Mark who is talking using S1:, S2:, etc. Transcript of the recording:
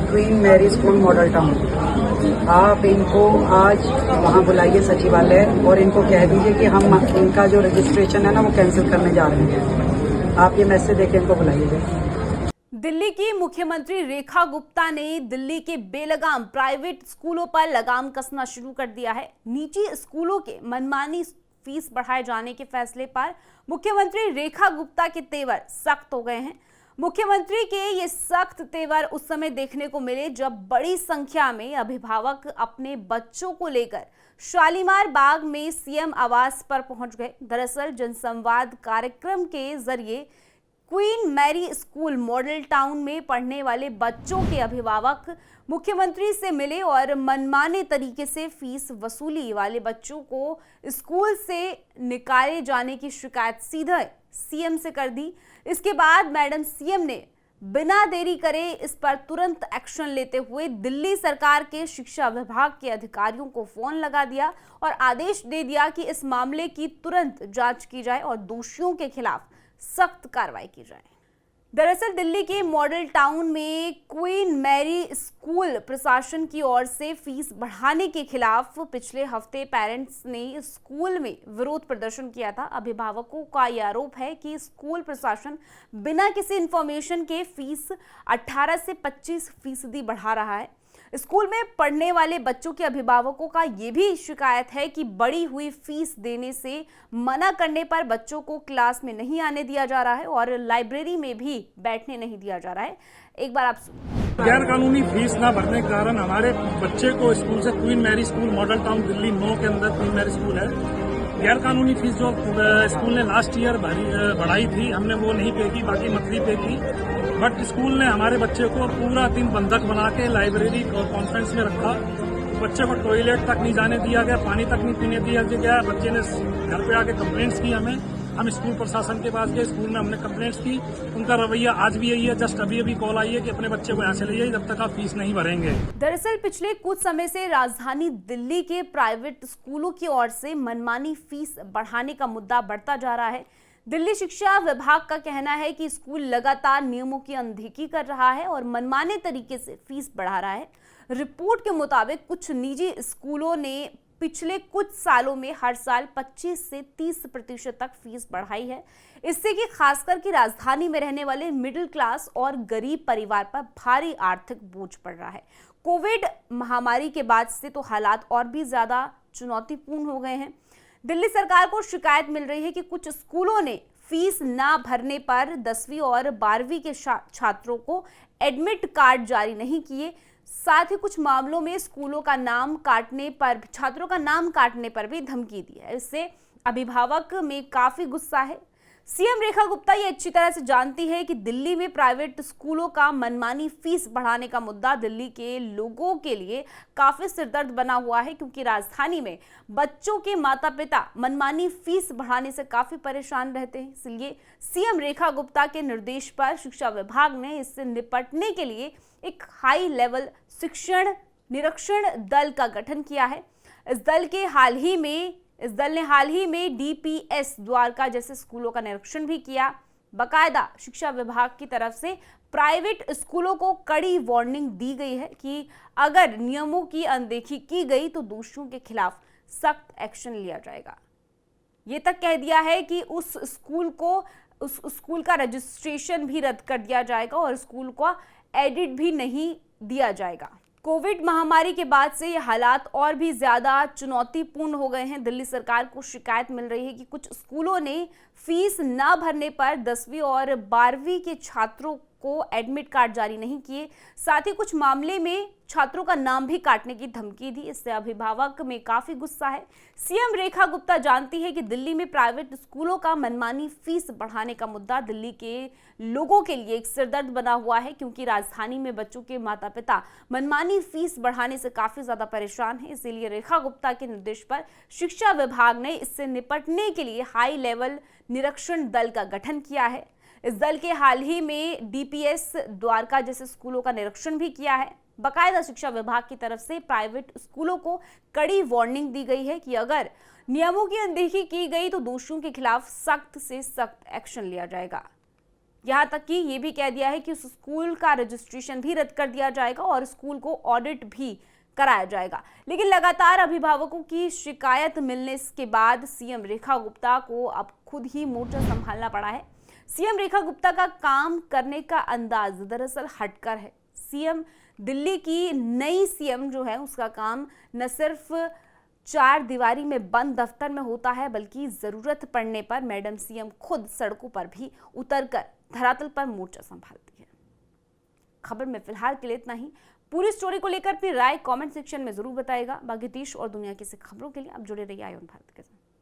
S1: Queen Mary school Model Town. आप इनको आज वहाँ बुलाइए सचिवालय और इनको कह दीजिए कि हम इनका जो रजिस्ट्रेशन है ना वो कैंसिल करने जा रहे हैं। आप ये मैसेज देके इनको बुलाइएगा।
S2: दिल्ली की मुख्यमंत्री रेखा गुप्ता ने दिल्ली के बेलगाम प्राइवेट स्कूलों पर लगाम कसना शुरू कर दिया है। निजी स्कूलों के मनमानी फीस बढ़ाए जाने के फैसले पर मुख्यमंत्री रेखा गुप्ता के तेवर सख्त हो गए हैं। मुख्यमंत्री के ये सख्त तेवर उस समय देखने को मिले जब बड़ी संख्या में अभिभावक अपने बच्चों को लेकर शालीमार बाग में सीएम आवास पर पहुंच गए। दरअसल जनसंवाद कार्यक्रम के जरिए Queen Mary school Model Town में पढ़ने वाले बच्चों के अभिभावक मुख्यमंत्री से मिले और मनमाने तरीके से फीस वसूली वाले बच्चों को स्कूल से निकाले जाने की शिकायत सीधे सीएम से कर दी। इसके बाद मैडम सीएम ने बिना देरी करे इस पर तुरंत एक्शन लेते हुए दिल्ली सरकार के शिक्षा विभाग के अधिकारियों को फोन लगा दिया और आदेश दे दिया कि इस मामले की तुरंत जांच की जाए और दोषियों के खिलाफ सख्त कार्रवाई की जाए। दरअसल दिल्ली के मॉडल टाउन में क्वीन मैरी स्कूल प्रशासन की ओर से फीस बढ़ाने के खिलाफ पिछले हफ्ते पेरेंट्स ने स्कूल में विरोध प्रदर्शन किया था। अभिभावकों का यह आरोप है कि स्कूल प्रशासन बिना किसी इंफॉर्मेशन के फीस 18 से 25% बढ़ा रहा है। स्कूल में पढ़ने वाले बच्चों के अभिभावकों का ये भी शिकायत है कि बढ़ी हुई फीस देने से मना करने पर बच्चों को क्लास में नहीं आने दिया जा रहा है और लाइब्रेरी में भी बैठने नहीं दिया जा रहा है। एक बार आप सुनिए।
S3: गैर कानूनी फीस न भरने के कारण हमारे बच्चे को स्कूल से Queen Mary school Model Town Delhi 9 के अंदर क्वीन मैरी स्कूल है। गैर कानूनी फीस जो स्कूल ने लास्ट ईयर बढ़ाई थी हमने वो नहीं पे की, बाकी मंथली पे की। बट स्कूल ने हमारे बच्चे को पूरा दिन बंधक बना के लाइब्रेरी और कॉन्फ्रेंस में रखा। बच्चे को टॉयलेट तक नहीं जाने दिया गया, पानी तक नहीं पीने दिया गया। बच्चे ने घर पे आके कंप्लेंट्स की हमें। हम स्कूल प्रशासन के पास गए, स्कूल में हमने कंप्लेंट्स की। उनका रवैया आज भी यही है। जस्ट अभी कॉल आई है कि अपने बच्चे को यहाँ से ले जाइए जब तक आप फीस नहीं भरेंगे।
S2: दरअसल पिछले कुछ समय से राजधानी दिल्ली के प्राइवेट स्कूलों की ओर से मनमानी फीस बढ़ाने का मुद्दा बढ़ता जा रहा है। दिल्ली शिक्षा विभाग का कहना है कि स्कूल लगातार नियमों की अनदेखी कर रहा है और मनमाने तरीके से फीस बढ़ा रहा है। रिपोर्ट के मुताबिक कुछ निजी स्कूलों ने पिछले कुछ सालों में हर साल 25 से 30% तक फीस बढ़ाई है। इससे कि खासकर कि राजधानी में रहने वाले मिडिल क्लास और गरीब परिवार पर भारी आर्थिक बोझ पड़ रहा है। कोविड महामारी के बाद से तो हालात और भी ज्यादा चुनौतीपूर्ण हो गए हैं। दिल्ली सरकार को शिकायत मिल रही है कि कुछ स्कूलों ने फीस ना भरने पर 10वीं और 12वीं के छात्रों को एडमिट कार्ड जारी नहीं किए। साथ ही कुछ मामलों में स्कूलों का नाम काटने पर, छात्रों का नाम काटने पर भी धमकी दी है। इससे अभिभावक में काफी गुस्सा है। सीएम रेखा गुप्ता ये अच्छी तरह से जानती है कि दिल्ली में प्राइवेट स्कूलों का मनमानी फीस बढ़ाने का मुद्दा दिल्ली के लोगों के लिए काफी सिरदर्द बना हुआ है, क्योंकि राजधानी में बच्चों के माता पिता मनमानी फीस बढ़ाने से काफी परेशान रहते हैं। इसलिए सीएम रेखा गुप्ता के निर्देश पर शिक्षा विभाग ने इससे निपटने के लिए एक हाई लेवल शिक्षण निरीक्षण दल का गठन किया है। इस दल ने हाल ही में डीपीएस द्वारका जैसे स्कूलों का निरीक्षण भी किया। बकायदा शिक्षा विभाग की तरफ से प्राइवेट स्कूलों को कड़ी वार्निंग दी गई है कि अगर नियमों की अनदेखी की गई तो दोषियों के खिलाफ सख्त एक्शन लिया जाएगा। ये तक कह दिया है कि उस स्कूल का रजिस्ट्रेशन भी रद्द कर दिया जाएगा और स्कूल को एडिट भी नहीं दिया जाएगा। कोविड महामारी के बाद से ये हालात और भी ज्यादा चुनौतीपूर्ण हो गए हैं। दिल्ली सरकार को शिकायत मिल रही है कि कुछ स्कूलों ने फीस न भरने पर 10वीं और 12वीं के छात्रों को एडमिट कार्ड जारी नहीं किए। साथ ही कुछ मामले में छात्रों का नाम भी काटने की धमकी दी। इससे अभिभावक में काफी गुस्सा है। सीएम रेखा गुप्ता जानती है कि दिल्ली में प्राइवेट स्कूलों का मनमानी फीस बढ़ाने का मुद्दा दिल्ली के लोगों के लिए एक सिरदर्द बना हुआ है, क्योंकि राजधानी में बच्चों के माता पिता मनमानी फीस बढ़ाने से काफी ज्यादा परेशान है। इसीलिए रेखा गुप्ता के निर्देश पर शिक्षा विभाग ने इससे निपटने के लिए हाई लेवल निरीक्षण दल का गठन किया है। इस दल के हाल ही में डीपीएस द्वारका जैसे स्कूलों का निरीक्षण भी किया है। बकायदा शिक्षा विभाग की तरफ से प्राइवेट स्कूलों को कड़ी वार्निंग दी गई है कि अगर नियमों की अनदेखी की गई तो दोषियों के खिलाफ सख्त से सख्त एक्शन लिया जाएगा। यहाँ तक कि ये भी कह दिया है कि उस स्कूल का रजिस्ट्रेशन भी रद्द कर दिया जाएगा और स्कूल को ऑडिट भी कराया जाएगा। लेकिन लगातार अभिभावकों की शिकायत मिलने के बाद सीएम रेखा गुप्ता को अब खुद ही मोर्चा संभालना पड़ा है। सीएम रेखा गुप्ता का काम करने का अंदाज दरअसल हटकर है। सीएम दिल्ली की नई सीएम जो है उसका काम न सिर्फ चार दीवारी में बंद दफ्तर में होता है, बल्कि जरूरत पड़ने पर मैडम सीएम खुद सड़कों पर भी उतरकर धरातल पर मोर्चा संभालती है। खबर में फिलहाल के लिए इतना ही। पूरी स्टोरी को लेकर अपनी राय कमेंट सेक्शन में जरूर बताएगा। बाकी देश और दुनिया की खबरों के लिए आप जुड़े रहिए आईऑन भारत के साथ।